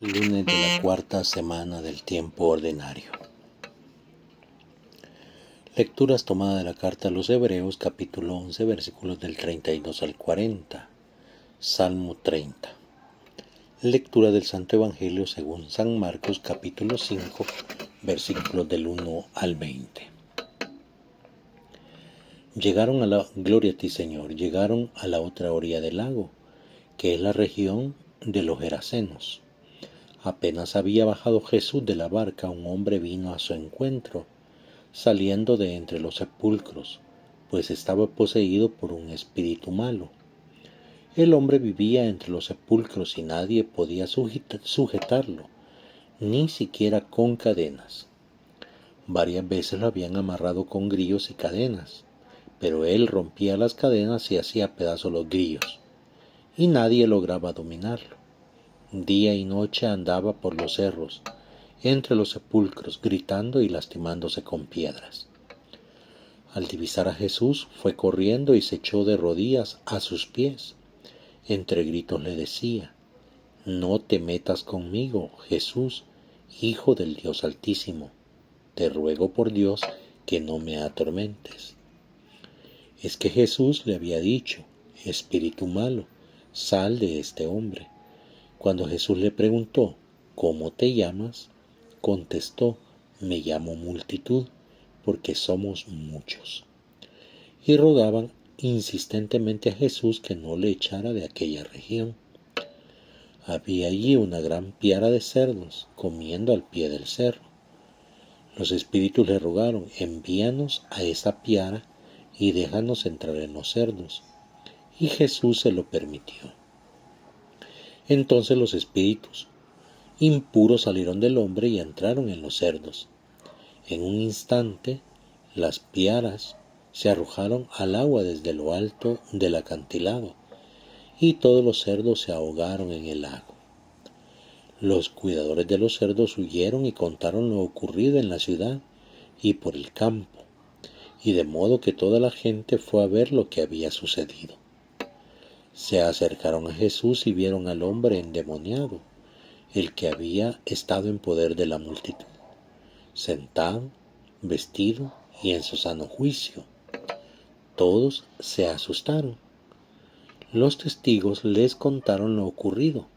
Lunes de la cuarta semana del tiempo ordinario. Lecturas tomadas de la carta a los Hebreos, capítulo 11, versículos del 32 al 40. Salmo 30. Lectura del Santo Evangelio según San Marcos, capítulo 5, versículos del 1 al 20. Llegaron a la gloria a ti, Señor, llegaron a la otra orilla del lago, que es la región de los Gerasenos. Apenas había bajado Jesús de la barca, un hombre vino a su encuentro, saliendo de entre los sepulcros, pues estaba poseído por un espíritu malo. El hombre vivía entre los sepulcros y nadie podía sujetarlo, ni siquiera con cadenas. Varias veces lo habían amarrado con grillos y cadenas, pero él rompía las cadenas y hacía pedazos los grillos, y nadie lograba dominarlo. Día y noche andaba por los cerros, entre los sepulcros, gritando y lastimándose con piedras. Al divisar a Jesús, fue corriendo y se echó de rodillas a sus pies. Entre gritos le decía: «No te metas conmigo, Jesús, Hijo del Dios Altísimo. Te ruego por Dios que no me atormentes». Es que Jesús le había dicho: «Espíritu malo, sal de este hombre». Cuando Jesús le preguntó: «¿Cómo te llamas?», contestó: «Me llamo Multitud, porque somos muchos». Y rogaban insistentemente a Jesús que no le echara de aquella región. Había allí una gran piara de cerdos comiendo al pie del cerro. Los espíritus le rogaron: «Envíanos a esa piara y déjanos entrar en los cerdos». Y Jesús se lo permitió. Entonces los espíritus impuros salieron del hombre y entraron en los cerdos. En un instante las piaras se arrojaron al agua desde lo alto del acantilado, y todos los cerdos se ahogaron en el lago. Los cuidadores de los cerdos huyeron y contaron lo ocurrido en la ciudad y por el campo, y de modo que toda la gente fue a ver lo que había sucedido. Se acercaron a Jesús y vieron al hombre endemoniado, el que había estado en poder de la multitud, sentado, vestido y en su sano juicio. Todos se asustaron. Los testigos les contaron lo ocurrido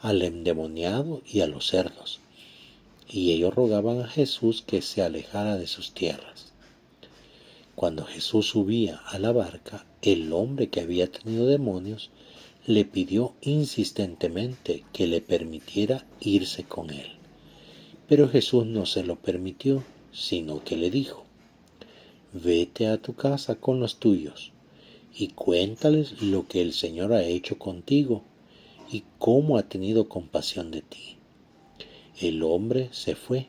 al endemoniado y a los cerdos, y ellos rogaban a Jesús que se alejara de sus tierras. Cuando Jesús subía a la barca, el hombre que había tenido demonios le pidió insistentemente que le permitiera irse con él. Pero Jesús no se lo permitió, sino que le dijo: «Vete a tu casa con los tuyos y cuéntales lo que el Señor ha hecho contigo y cómo ha tenido compasión de ti». El hombre se fue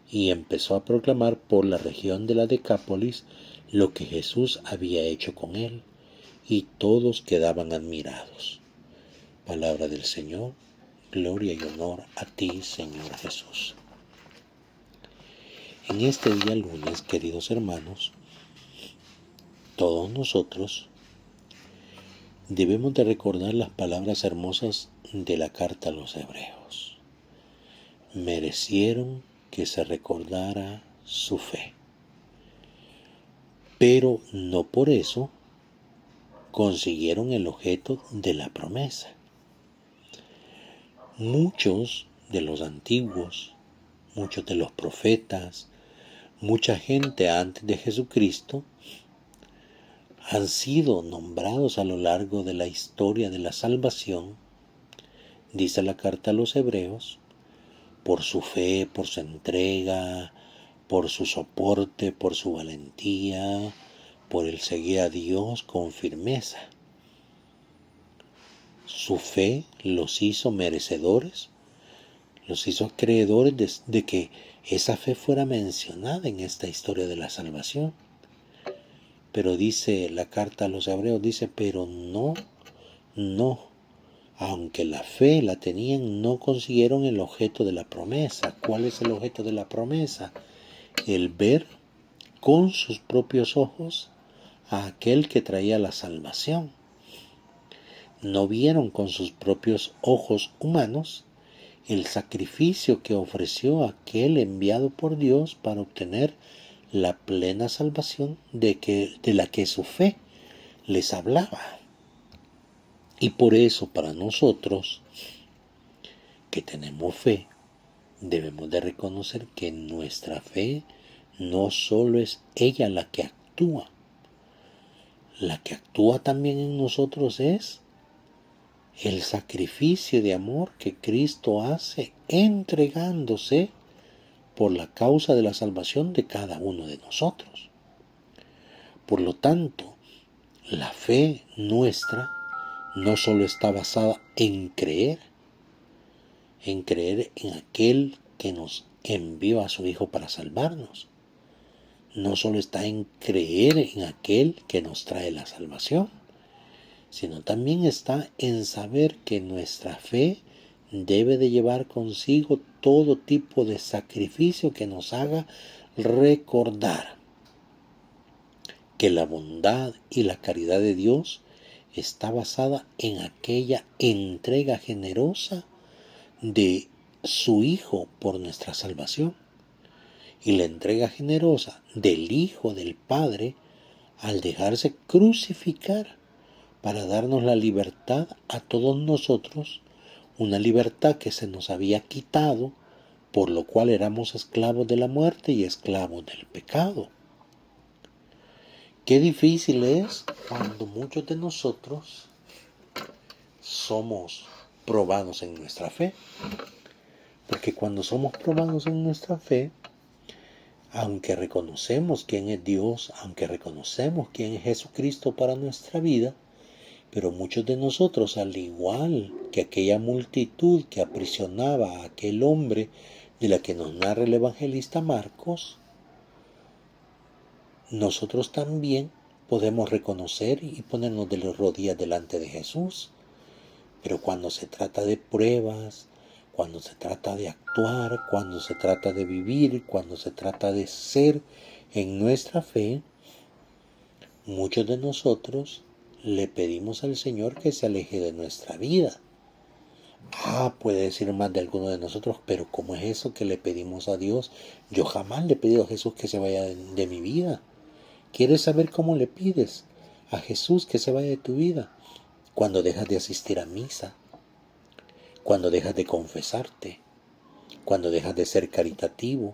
y empezó a proclamar por la región de la Decápolis lo que Jesús había hecho con él, y todos quedaban admirados. Palabra del Señor. Gloria y honor a ti, Señor Jesús. En este día lunes, queridos hermanos, todos nosotros debemos de recordar las palabras hermosas de la carta a los Hebreos. Merecieron que se recordara su fe, pero no por eso consiguieron el objeto de la promesa. Muchos de los antiguos, muchos de los profetas, mucha gente antes de Jesucristo han sido nombrados a lo largo de la historia de la salvación, dice la carta a los Hebreos, por su fe, por su entrega, por su soporte, por su valentía, por el seguir a Dios con firmeza. Su fe los hizo merecedores, los hizo acreedores de que esa fe fuera mencionada en esta historia de la salvación. Pero dice la carta a los Hebreos, dice: pero no, aunque la fe la tenían, no consiguieron el objeto de la promesa. ¿Cuál es el objeto de la promesa? El ver con sus propios ojos a aquel que traía la salvación. No vieron con sus propios ojos humanos el sacrificio que ofreció aquel enviado por Dios para obtener la plena salvación de la que su fe les hablaba. Y por eso para nosotros que tenemos fe, debemos de reconocer que nuestra fe no solo es ella la que actúa también en nosotros es el sacrificio de amor que Cristo hace entregándose por la causa de la salvación de cada uno de nosotros. Por lo tanto, la fe nuestra no solo está basada en creer en aquel que nos envió a su Hijo para salvarnos. No solo está en creer en aquel que nos trae la salvación, sino también está en saber que nuestra fe debe de llevar consigo todo tipo de sacrificio que nos haga recordar que la bondad y la caridad de Dios está basada en aquella entrega generosa de su Hijo por nuestra salvación y la entrega generosa del Hijo del Padre al dejarse crucificar para darnos la libertad a todos nosotros, una libertad que se nos había quitado, por lo cual éramos esclavos de la muerte y esclavos del pecado. Qué difícil es cuando muchos de nosotros somos probados en nuestra fe, porque cuando somos probados en nuestra fe, aunque reconocemos quién es Dios, aunque reconocemos quién es Jesucristo para nuestra vida, pero muchos de nosotros, al igual que aquella multitud que aprisionaba a aquel hombre de la que nos narra el evangelista Marcos, nosotros también podemos reconocer y ponernos de las rodillas delante de Jesús. Pero cuando se trata de pruebas, cuando se trata de actuar, cuando se trata de vivir, cuando se trata de ser en nuestra fe, muchos de nosotros le pedimos al Señor que se aleje de nuestra vida. Puede decir más de alguno de nosotros, pero ¿cómo es eso que le pedimos a Dios? Yo jamás le he pedido a Jesús que se vaya de mi vida. ¿Quieres saber cómo le pides a Jesús que se vaya de tu vida? Cuando dejas de asistir a misa, cuando dejas de confesarte, cuando dejas de ser caritativo,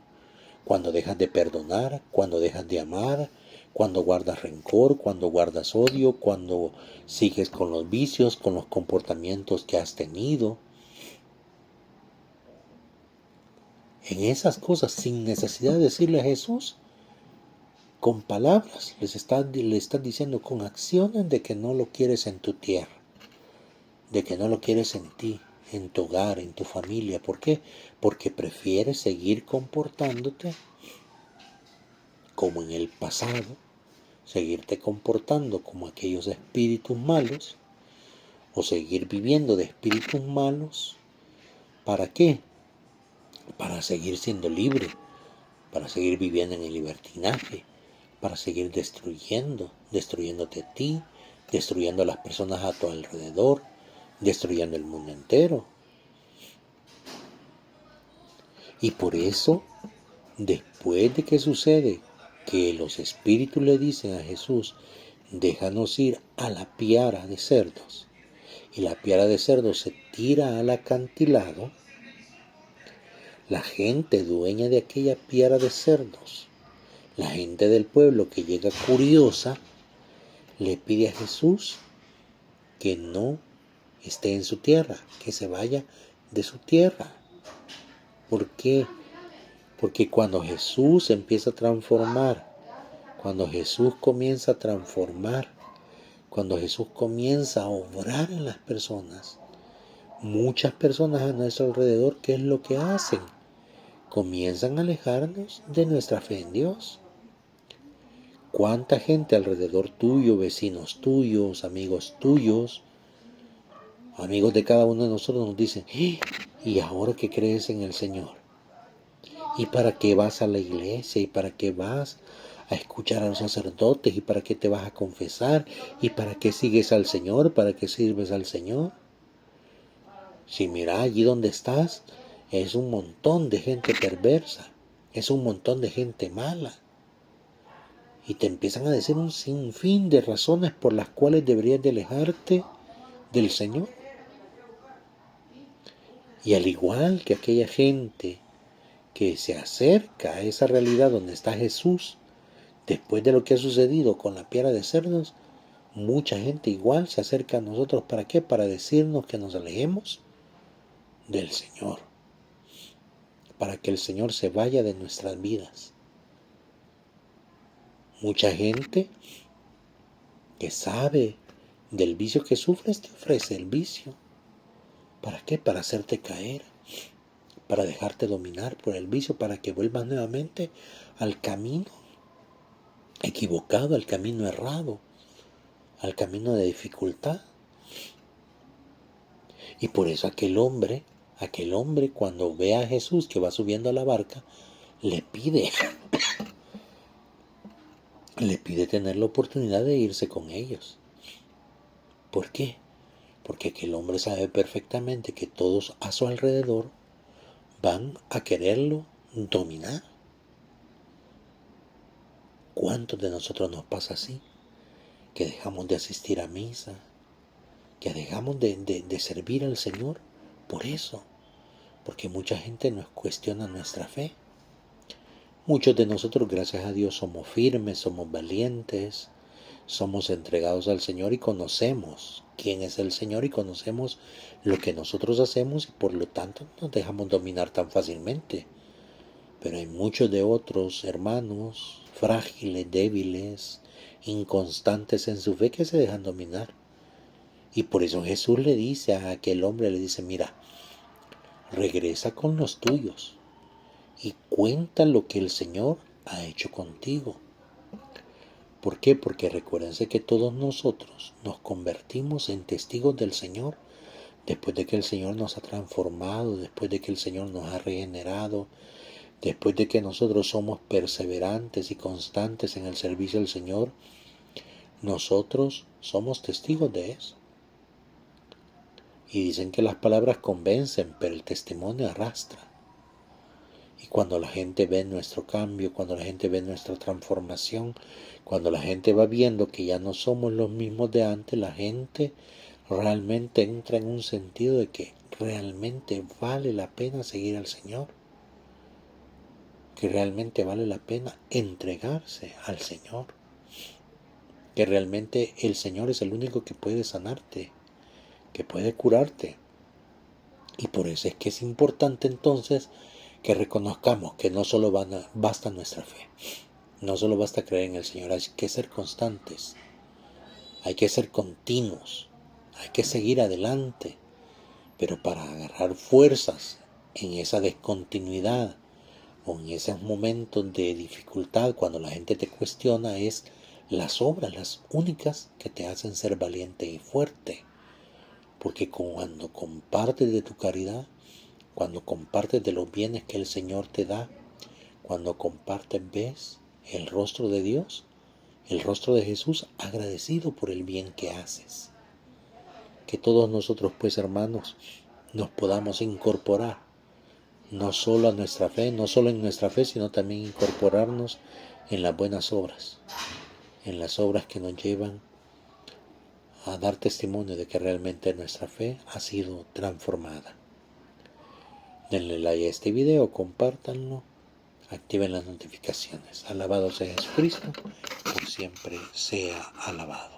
cuando dejas de perdonar, cuando dejas de amar, cuando guardas rencor, cuando guardas odio, cuando sigues con los vicios, con los comportamientos que has tenido. En esas cosas, sin necesidad de decirle a Jesús, con palabras le estás diciendo con acciones de que no lo quieres en tu tierra, de que no lo quieres en ti, en tu hogar, en tu familia. ¿Por qué? Porque prefieres seguir comportándote como en el pasado, seguirte comportando como aquellos espíritus malos, o seguir viviendo de espíritus malos. ¿Para qué? Para seguir siendo libre, para seguir viviendo en el libertinaje, para seguir destruyéndote a ti, destruyendo a las personas a tu alrededor, destruyendo el mundo entero. Y por eso, después de que sucede que los espíritus le dicen a Jesús, déjanos ir a la piara de cerdos, y la piara de cerdos se tira al acantilado, la gente dueña de aquella piara de cerdos, la gente del pueblo que llega curiosa, le pide a Jesús que no esté en su tierra, que se vaya de su tierra. ¿Por qué? Porque cuando Jesús empieza a transformar, cuando Jesús comienza a transformar, cuando Jesús comienza a obrar en las personas, muchas personas a nuestro alrededor, ¿qué es lo que hacen? Comienzan a alejarnos de nuestra fe en Dios. ¿Cuánta gente alrededor tuyo, vecinos tuyos, amigos tuyos, amigos de cada uno de nosotros nos dicen, ¿y ahora qué crees en el Señor? ¿Y para qué vas a la iglesia? ¿Y para qué vas a escuchar a los sacerdotes? ¿Y para qué te vas a confesar? ¿Y para qué sigues al Señor? ¿Para qué sirves al Señor? Si mira allí donde estás, es un montón de gente perversa, es un montón de gente mala. Y te empiezan a decir un sinfín de razones por las cuales deberías de alejarte del Señor. Y al igual que aquella gente que se acerca a esa realidad donde está Jesús, después de lo que ha sucedido con la piara de cerdos, mucha gente igual se acerca a nosotros. ¿Para qué? Para decirnos que nos alejemos del Señor, para que el Señor se vaya de nuestras vidas. Mucha gente que sabe del vicio que sufres te ofrece el vicio. ¿Para qué? Para hacerte caer, para dejarte dominar por el vicio, para que vuelvas nuevamente al camino equivocado, al camino errado, al camino de dificultad. Y por eso aquel hombre cuando ve a Jesús que va subiendo a la barca, le pide tener la oportunidad de irse con ellos. ¿Por qué? Porque aquel hombre sabe perfectamente que todos a su alrededor van a quererlo dominar. ¿Cuántos de nosotros nos pasa así? Que dejamos de asistir a misa, que dejamos de servir al Señor por eso, porque mucha gente nos cuestiona nuestra fe. Muchos de nosotros, gracias a Dios, somos firmes, somos valientes, somos entregados al Señor y conocemos quién es el Señor y conocemos lo que nosotros hacemos y por lo tanto no nos dejamos dominar tan fácilmente. Pero hay muchos de otros hermanos frágiles, débiles, inconstantes en su fe que se dejan dominar. Y por eso Jesús le dice a aquel hombre, le dice, mira, regresa con los tuyos y cuenta lo que el Señor ha hecho contigo. ¿Por qué? Porque recuérdense que todos nosotros nos convertimos en testigos del Señor después de que el Señor nos ha transformado, después de que el Señor nos ha regenerado, después de que nosotros somos perseverantes y constantes en el servicio del Señor. Nosotros somos testigos de eso. Y dicen que las palabras convencen, pero el testimonio arrastra. Y cuando la gente ve nuestro cambio, cuando la gente ve nuestra transformación, cuando la gente va viendo que ya no somos los mismos de antes, la gente realmente entra en un sentido de que realmente vale la pena seguir al Señor, que realmente vale la pena entregarse al Señor, que realmente el Señor es el único que puede sanarte, que puede curarte. Y por eso es que es importante entonces que reconozcamos que no solo basta nuestra fe, no solo basta creer en el Señor, hay que ser constantes, hay que ser continuos, hay que seguir adelante, pero para agarrar fuerzas en esa descontinuidad o en esos momentos de dificultad, cuando la gente te cuestiona, es las obras las únicas que te hacen ser valiente y fuerte. Porque cuando compartes de tu caridad, cuando compartes de los bienes que el Señor te da, cuando compartes ves el rostro de Dios, el rostro de Jesús agradecido por el bien que haces. Que todos nosotros pues hermanos nos podamos incorporar no solo a nuestra fe, no solo en nuestra fe, sino también incorporarnos en las buenas obras, en las obras que nos llevan a dar testimonio de que realmente nuestra fe ha sido transformada. Denle like a este video, compártanlo, activen las notificaciones. Alabado sea Jesucristo, por siempre sea alabado.